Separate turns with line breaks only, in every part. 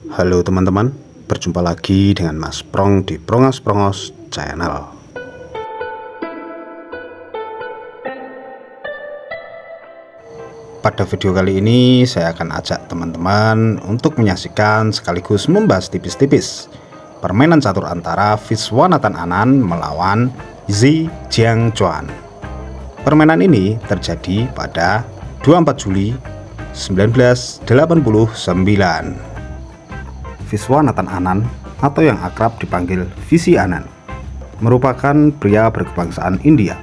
Halo teman-teman, berjumpa lagi dengan Mas Prong di Prongos Channel. Pada video kali ini saya akan ajak teman-teman untuk menyaksikan sekaligus membahas tipis-tipis permainan catur antara Viswanathan Anand melawan Zi Jiangchuan. Permainan ini terjadi pada 24 Juli 1989. Viswanathan Anand atau yang akrab dipanggil Visi Anand merupakan pria berkebangsaan India.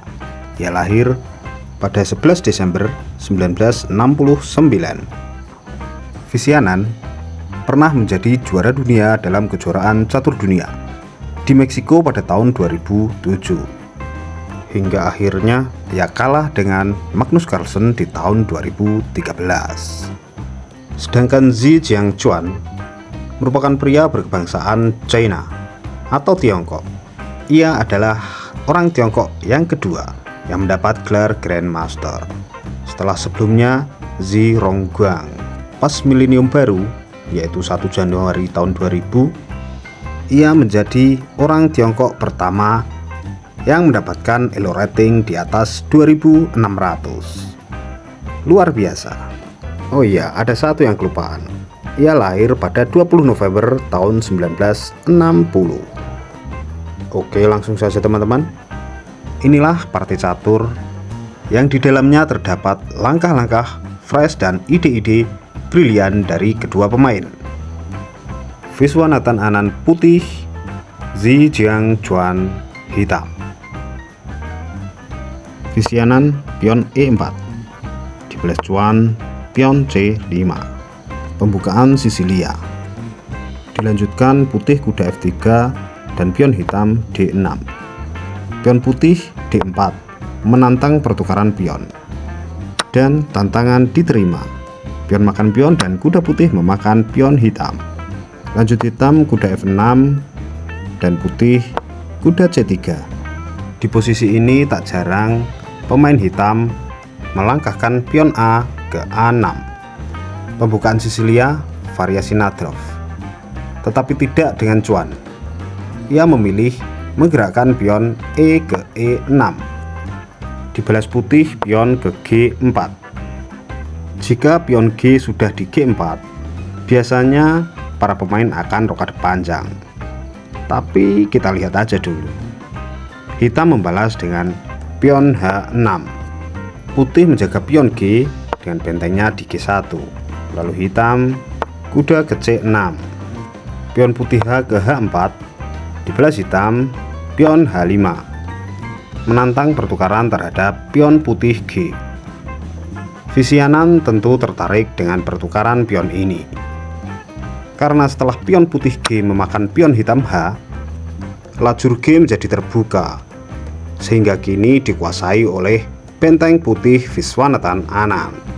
Ia lahir pada 11 Desember 1969. Visi Anand pernah menjadi juara dunia dalam kejuaraan catur dunia di Meksiko pada tahun 2007. Hingga akhirnya ia kalah dengan Magnus Carlsen di tahun 2013. Sedangkan Zi Jiangchuan merupakan pria berkebangsaan China atau Tiongkok. Ia adalah orang Tiongkok yang kedua yang mendapat gelar Grandmaster. Setelah sebelumnya Zi Rongguang pas milenium baru, yaitu 1 Januari tahun 2000, ia menjadi orang Tiongkok pertama yang mendapatkan elo rating di atas 2600. Luar biasa. Oh iya, ada satu yang kelupaan. Ia lahir pada 20 November tahun 1960. Oke, langsung saja teman-teman. Inilah partai catur yang di dalamnya terdapat langkah-langkah fresh dan ide-ide brilian dari kedua pemain. Viswanathan Anand putih, Zi Jiangchuan hitam. Visi Anand pion E4, dibelah Chuan pion C5. Pembukaan Sisilia. Dilanjutkan putih kuda F3 dan pion hitam D6. Pion putih D4 menantang pertukaran pion. Dan tantangan diterima. Pion makan pion dan kuda putih memakan pion hitam. Lanjut hitam kuda F6 dan putih kuda C3. Di posisi ini tak jarang pemain hitam melangkahkan pion A ke A6. Pembukaan Sisilia variasi Nadrov, tetapi tidak dengan Chuan. Ia memilih menggerakkan pion E ke E6. Dibalas putih pion ke G4. Jika pion G sudah di G4, biasanya para pemain akan rokade panjang. Tapi kita lihat aja dulu. Hitam membalas dengan pion H6. Putih menjaga pion G dengan bentengnya di G1. Lalu hitam kuda ke C6. Pion putih H ke H4. Dibalas hitam pion H5. Menantang pertukaran terhadap pion putih G. Visi Anand tentu tertarik dengan pertukaran pion ini. Karena setelah pion putih G memakan pion hitam H, lajur G menjadi terbuka, sehingga kini dikuasai oleh benteng putih Viswanathan Anand.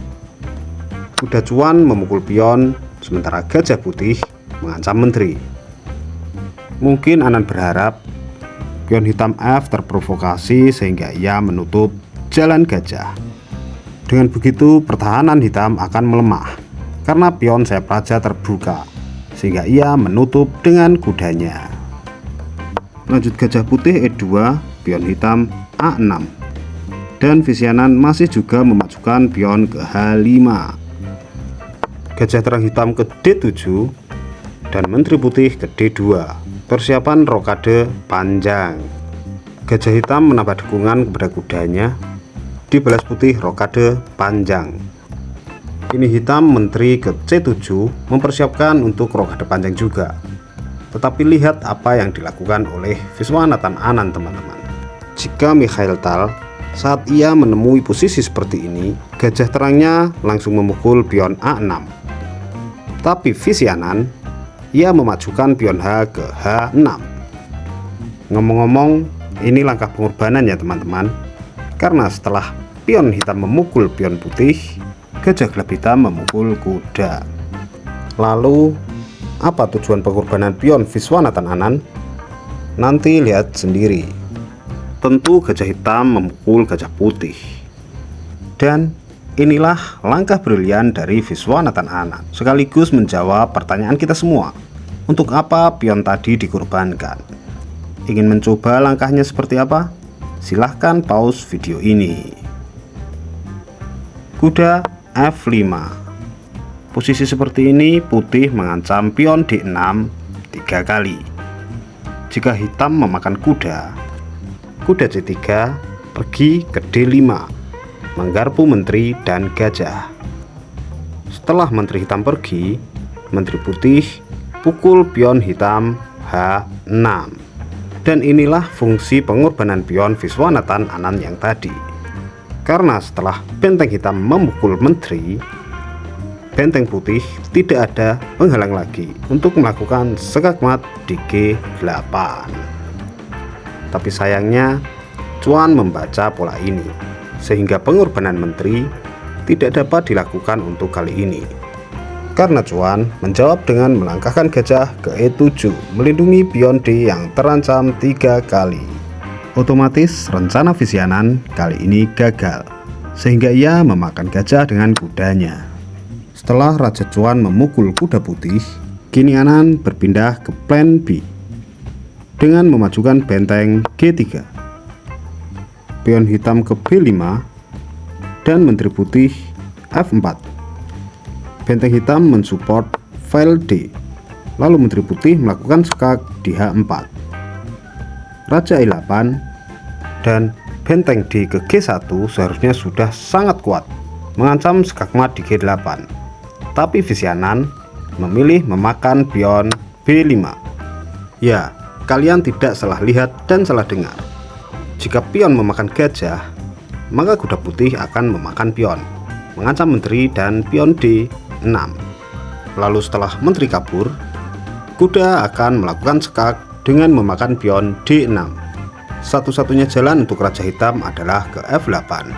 Kuda Chuan memukul pion, sementara gajah putih mengancam menteri. Mungkin Anand berharap pion hitam F terprovokasi sehingga ia menutup jalan gajah. Dengan begitu pertahanan hitam akan melemah karena pion sayap raja terbuka, sehingga ia menutup dengan kudanya. Lanjut gajah putih E2, pion hitam A6. Dan Visi Anand masih juga memajukan pion ke H5. Gajah terang hitam ke D7 dan menteri putih ke D2. Persiapan rokade panjang. Gajah hitam menambah dukungan kepada kudanya. Dibalas putih rokade panjang. Ini hitam menteri ke C7 mempersiapkan untuk rokade panjang juga. Tetapi lihat apa yang dilakukan oleh Viswanathan Anand, teman-teman. Jika Mikhail Tal saat ia menemui posisi seperti ini, gajah terangnya langsung memukul pion A6. Tapi Visi Anand, ia memajukan pion H ke H6. Ngomong-ngomong, ini langkah pengorbanan ya teman-teman. Karena setelah pion hitam memukul pion putih, gajah gelap hitam memukul kuda. Lalu, apa tujuan pengorbanan pion Viswanathan Anand? Nanti lihat sendiri. Tentu gajah hitam memukul gajah putih. Dan Inilah langkah brilian dari Viswanathan Anand, sekaligus menjawab pertanyaan kita semua. Untuk apa pion tadi dikorbankan? Ingin mencoba langkahnya seperti apa? Silahkan pause video ini. Kuda F5. Posisi seperti ini putih mengancam pion D6 3 kali. Jika hitam memakan kuda, kuda C3 pergi ke D5, menggarpu menteri dan gajah. Setelah menteri hitam pergi, menteri putih pukul pion hitam H6. Dan inilah fungsi pengorbanan pion Viswanathan Anand yang tadi. Karena setelah benteng hitam memukul menteri, benteng putih tidak ada penghalang lagi untuk melakukan skakmat di G8. Tapi sayangnya Cuan membaca pola ini, sehingga pengorbanan menteri tidak dapat dilakukan untuk kali ini. Karena Cuan menjawab dengan melangkahkan gajah ke E7, melindungi pion D yang terancam 3 kali. Otomatis rencana Viswanathan kali ini gagal, sehingga ia memakan gajah dengan kudanya. Setelah Raja Cuan memukul kuda putih, kini Anand berpindah ke plan B dengan memajukan benteng G3, pion hitam ke B5, dan menteri putih F4. Benteng hitam mensupport file D, lalu menteri putih melakukan skak di H4, Raja E8, dan benteng D ke G1 seharusnya sudah sangat kuat mengancam skakmat di G8. Tapi Viswanathan memilih memakan pion B5. Ya, kalian tidak salah lihat dan salah dengar. Jika pion memakan gajah, maka kuda putih akan memakan pion, mengancam menteri dan pion D6. Lalu setelah menteri kabur, kuda akan melakukan skak dengan memakan pion D6. Satu-satunya jalan untuk Raja Hitam adalah ke F8.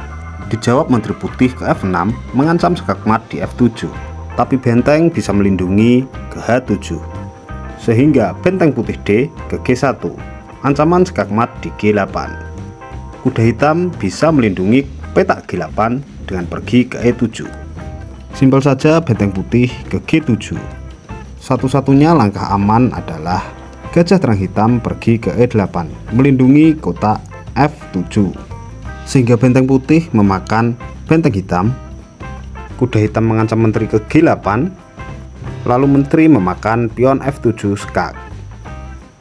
Dijawab menteri putih ke F6, mengancam skakmat di F7. Tapi benteng bisa melindungi ke H7, sehingga benteng putih D ke G1, ancaman skakmat di G8. Kuda hitam bisa melindungi petak G8 dengan pergi ke E7. Simpel saja benteng putih ke G7. Satu-satunya langkah aman adalah gajah terang hitam pergi ke E8, melindungi kotak F7, sehingga benteng putih memakan benteng hitam. Kuda hitam mengancam menteri ke G8, lalu menteri memakan pion F7 skak.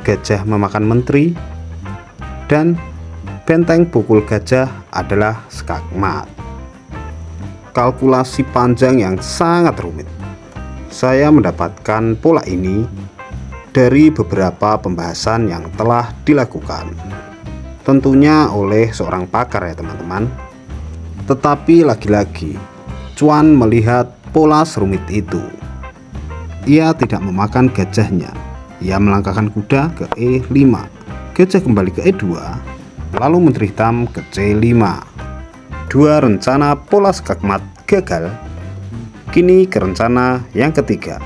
Gajah memakan menteri, dan benteng pukul gajah adalah skakmat. Kalkulasi panjang yang sangat rumit. Saya mendapatkan pola ini dari beberapa pembahasan yang telah dilakukan, tentunya oleh seorang pakar ya teman-teman. Tetapi lagi-lagi Cuan melihat pola serumit itu. Ia tidak memakan gajahnya. Ia melangkahkan kuda ke E5, gajah kembali ke E2, lalu menteri hitam ke C5. Dua rencana pola skakmat gagal. Kini ke rencana yang ketiga.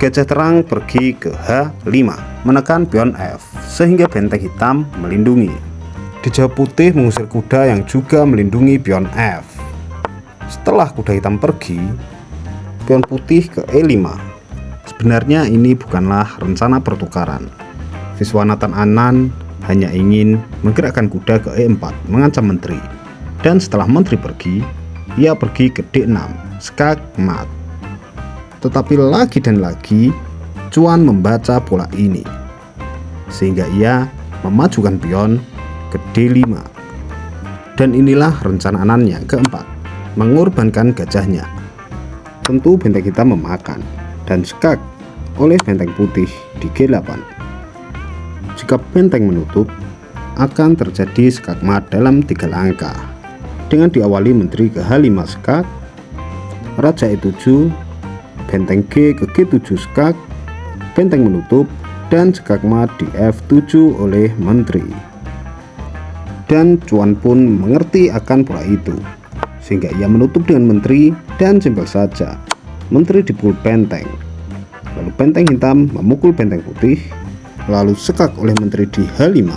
Gajah terang pergi ke H5, menekan pion F, sehingga benteng hitam melindungi. Dijawab putih mengusir kuda yang juga melindungi pion F. Setelah kuda hitam pergi, pion putih ke E5. Sebenarnya ini bukanlah rencana pertukaran. Viswanathan Anand hanya ingin menggerakkan kuda ke E4, mengancam menteri. Dan setelah menteri pergi, ia pergi ke D6, skakmat. Tetapi lagi dan lagi Cuan membaca pola ini, sehingga ia memajukan pion ke D5. Dan inilah rencana Anand yang keempat, mengorbankan gajahnya. Tentu benteng hitam memakan dan skak oleh benteng putih di G8. Jika benteng menutup, akan terjadi skakmat dalam 3 langkah, dengan diawali menteri ke H5 skak, Raja E7, benteng G ke G7 skak, benteng menutup, dan skakmat di F7 oleh menteri. Dan Cuan pun mengerti akan pola itu, sehingga ia menutup dengan menteri, dan simpel saja, menteri dipukul benteng, lalu benteng hitam memukul benteng putih, lalu skak oleh menteri di H5,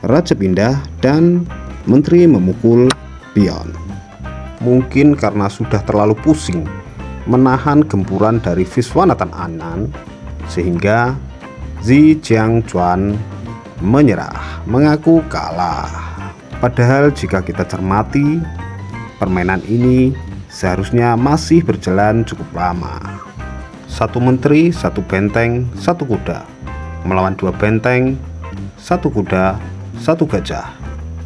raja pindah, dan menteri memukul spion. Mungkin karena sudah terlalu pusing menahan gempuran dari Viswanathan Anand, sehingga Zi Jiangzuan menyerah, mengaku kalah. Padahal jika kita cermati, permainan ini seharusnya masih berjalan cukup lama. Satu menteri, satu benteng, satu kuda melawan dua benteng, satu kuda, satu gajah.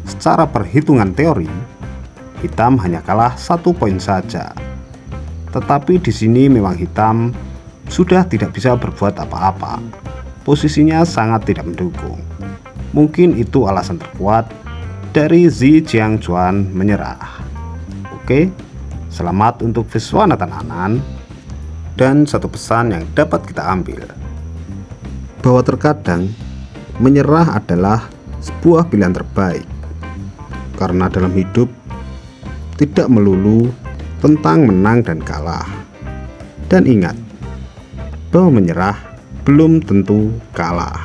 Secara perhitungan teori, hitam hanya kalah 1 poin saja. Tetapi di sini memang hitam sudah tidak bisa berbuat apa-apa. Posisinya sangat tidak mendukung. Mungkin itu alasan terkuat dari Zi Jiangzuan menyerah. Oke, selamat untuk Viswanathan Anand. Dan satu pesan yang dapat kita ambil, bahwa terkadang menyerah adalah sebuah pilihan terbaik. Karena dalam hidup tidak melulu tentang menang dan kalah. Dan ingat bahwa menyerah belum tentu kalah.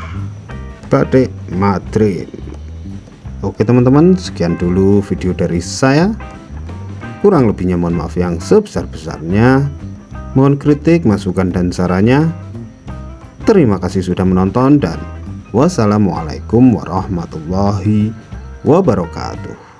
Batik Madrid. Oke teman-teman, sekian dulu video dari saya. Kurang lebihnya mohon maaf yang sebesar-besarnya. Mohon kritik, masukan, dan sarannya. Terima kasih sudah menonton dan wassalamualaikum warahmatullahi wabarakatuh.